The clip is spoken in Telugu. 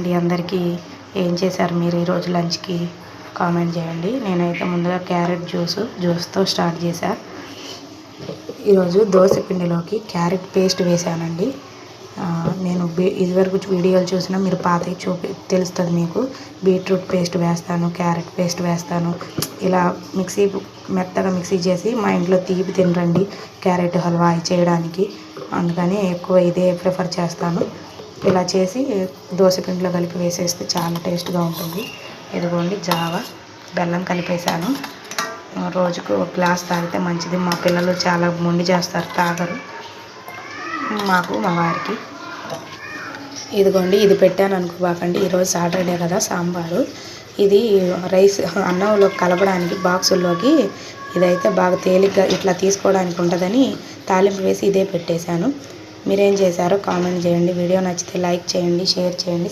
అండి అందరికీ. ఏం చేశారు మీరు ఈరోజు లంచ్కి కామెంట్ చేయండి. నేనైతే ముందుగా క్యారెట్ జ్యూస్తో స్టార్ట్ చేశా. ఈరోజు దోశ పిండిలోకి క్యారెట్ పేస్ట్ వేసానండి. నేను ఇదివరకు వీడియోలు చూసినా మీరు పాతవి తెలుస్తుంది మీకు. బీట్రూట్ పేస్ట్ వేస్తాను, క్యారెట్ పేస్ట్ వేస్తాను. ఇలా మెత్తగా మిక్సీ చేసి మా ఇంట్లో తీపి తినరండి క్యారెట్ హల్వా చేయడానికి, అందుకని ఎక్కువ ఇదే ప్రిఫర్ చేస్తాను. ఇలా చేసి దోశ పిండిలో కలిపి వేసేస్తే చాలా టేస్ట్గా ఉంటుంది. ఇదిగోండి జావా, బెల్లం కలిపేసాను. రోజుకు ఒక గ్లాస్ తాగితే మంచిది. మా పిల్లలు చాలా మొండి చేస్తారు, తాగరు. మాకు మా వారికి. ఇదిగోండి ఇది పెట్టాను అనుకోబాకండి. ఈరోజు సాటర్డే కదా, సాంబారు. ఇది రైస్ అన్నంలో కలపడానికి బాక్సుల్లోకి ఇదైతే బాగా తేలిగ్గా ఇట్లా తీసుకోవడానికి ఉంటుందని తాలింపు వేసి ఇదే పెట్టేశాను. మీరేం చేశారో కామెంట్ చేయండి. వీడియో నచ్చితే లైక్ చేయండి, షేర్ చేయండి.